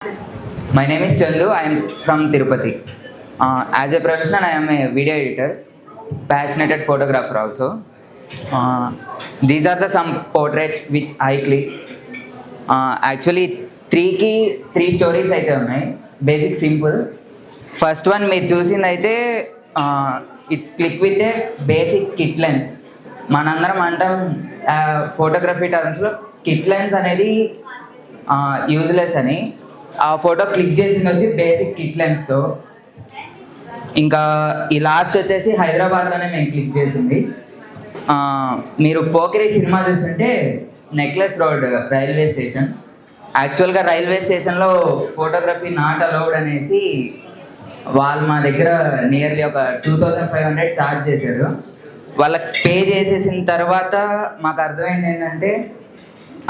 My name is Chandu. I am from Tirupati. As a profession, I am a video editor, passionate photographer also. These are the some portraits which I click. Actually, three stories అయితే ఉన్నాయి. Basic simple. First one మీరు చూసింది అయితే it's click with a basic kit lens. మనందరం అంటాం photography టర్మ్స్లో kit lens అనేది useless అని. ఆ ఫోటో క్లిక్ చేసింది వచ్చి బేసిక్ కిట్ లెన్స్తో. ఇంకా ఈ లాస్ట్ వచ్చేసి హైదరాబాద్లోనే మేము క్లిక్ చేసింది. మీరు పోకిరి సినిమా చూస్తుంటే నెక్లెస్ రోడ్ రైల్వే స్టేషన్. యాక్చువల్గా రైల్వే స్టేషన్లో ఫోటోగ్రఫీ నాట్ అలౌడ్ అనేసి వాళ్ళు మా దగ్గర నియర్లీ ఒక 2500 ఛార్జ్ చేశారు. వాళ్ళకి పే చేసేసిన తర్వాత మాకు అర్థమైంది ఏంటంటే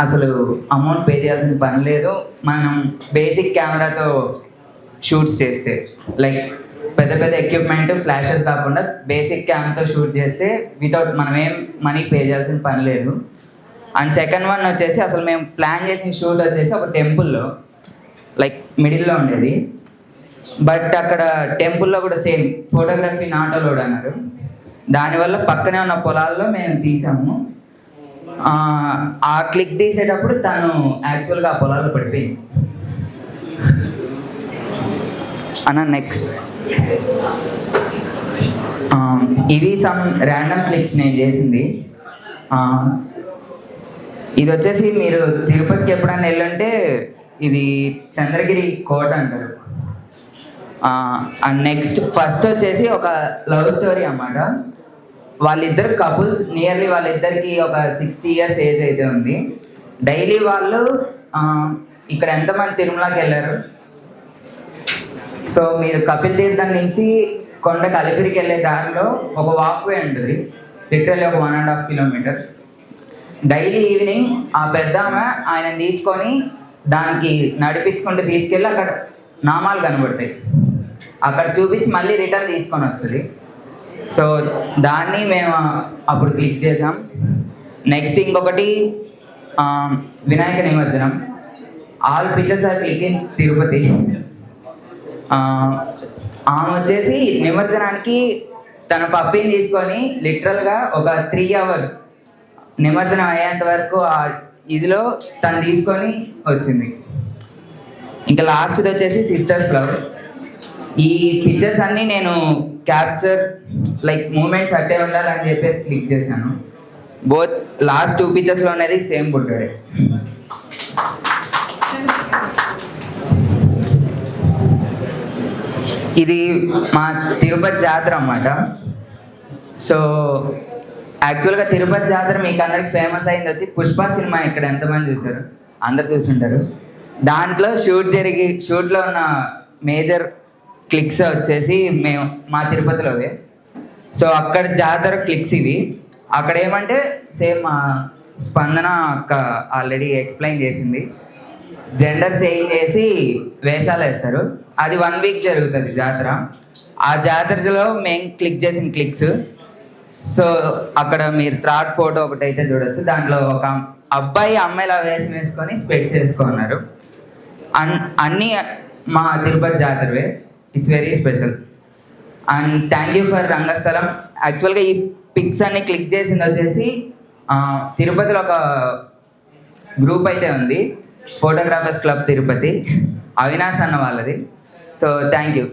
అసలు అమౌంట్ పే చేయాల్సిన పని లేదు. మనం బేసిక్ కెమెరాతో షూట్స్ చేస్తే, లైక్ పెద్ద పెద్ద ఎక్విప్మెంట్ ఫ్లాషెస్ కాకుండా బేసిక్ కెమెరాతో షూట్ చేస్తే వితౌట్ మనం ఏం మనీ పే చేయాల్సిన పని లేదు. అండ్ సెకండ్ వన్ వచ్చేసి అసలు మేము ప్లాన్ చేసిన షూట్ వచ్చేసి ఒక టెంపుల్లో, లైక్ మిడిల్లో ఉండేది. బట్ అక్కడ టెంపుల్లో కూడా సేమ్ ఫోటోగ్రఫీ నాట్ అలౌడ్ అన్నారు. దానివల్ల పక్కనే ఉన్న పొలాల్లో మేము తీసాము. ఆ క్లిక్ తీసేటప్పుడు తను యాక్చువల్గా ఆ పొలాల్లో పడిపోయింది. అన్న నెక్స్ట్ ఇవి సమ్ ర్యాండమ్ క్లిక్స్ నేను చేసింది. ఇది వచ్చేసి మీరు తిరుపతికి ఎప్పుడైనా వెళ్ళంటే ఇది చంద్రగిరి కోట అంటారు. అండ్ నెక్స్ట్ ఫస్ట్ వచ్చేసి ఒక లవ్ స్టోరీ అన్నమాట. వాళ్ళిద్దరు కపుల్స్, నియర్లీ వాళ్ళిద్దరికి ఒక 60 years ఏజ్ అయితే ఉంది. డైలీ వాళ్ళు ఇక్కడ ఎంతమంది తిరుమలకి వెళ్ళారు? సో మీరు కపిల్ తీర్థం నుంచి కొండ కలిపిరికి వెళ్ళే దారిలో ఒక వాక్వే ఉంటుంది, లిటరల్లీ ఒక 1.5 kilometers. డైలీ ఈవినింగ్ ఆ పెద్దామె ఆయన తీసుకొని దానికి నడిపించుకుంటూ తీసుకెళ్ళి అక్కడ నామాలు కనబడతాయి, అక్కడ చూపించి మళ్ళీ రిటర్న్ తీసుకొని వస్తుంది. సో దాన్ని మేము అప్పుడు క్లిక్ చేసాం. నెక్స్ట్ ఇంకొకటి వినాయక నిమజ్జనం. All pictures are click in Tirupati. ఆమె వచ్చేసి నిమజ్జనానికి తన పప్పిని తీసుకొని లిటరల్గా ఒక 3 hours నిమజ్జనం అయ్యేంత వరకు ఆ ఇదిలో తను తీసుకొని వచ్చింది. ఇంకా లాస్ట్ది వచ్చేసి సిస్టర్స్ లవ్. ఈ పిక్చర్స్ అన్నీ నేను క్యాప్చర్ లైక్ మూమెంట్స్ అట్టే ఉండాలని చెప్పేసి క్లిక్ చేశాను. బోత్ లాస్ట్ 2 పిక్చర్స్లో అనేది సేమ్ బుడ్డాడే. ఇది మా తిరుపతి జాతర అన్నమాట. సో యాక్చువల్గా తిరుపతి జాతర మీకు అందరికి ఫేమస్ అయింది వచ్చి పుష్ప సినిమా. ఇక్కడ ఎంతమంది చూసారు? అందరు చూసుంటారు. దాంట్లో షూట్లో ఉన్న మేజర్ క్లిక్స్ వచ్చేసి మేము మా తిరుపతిలోవే. సో అక్కడ జాతర క్లిక్స్ ఇవి. అక్కడ ఏమంటే సేమ్ స్పందన అక్క ఆల్రెడీ ఎక్స్ప్లెయిన్ చేసింది, జెండర్ చేంజ్ చేసి వేషాలు వేస్తారు. అది 1 week జరుగుతుంది జాతర. ఆ జాతరలో మేము క్లిక్ చేసిన క్లిక్స్. సో అక్కడ మీరు థర్డ్ ఫోటో ఒకటి అయితే చూడొచ్చు. దాంట్లో ఒక అబ్బాయి అమ్మాయిలా వేషం వేసుకొని స్పెక్ట్స్ వేసుకున్నారు. అన్నీ మా తిరుపతి జాతరవే. It's very special. And thank you for Rangasthalam. యాక్చువల్గా ఈ పిక్స్ అన్ని క్లిక్ చేసింది వచ్చేసి తిరుపతిలో ఒక గ్రూప్ అయితే ఉంది, ఫోటోగ్రాఫర్స్ క్లబ్ తిరుపతి, అవినాష్ అన్న వాళ్ళది. So thank you.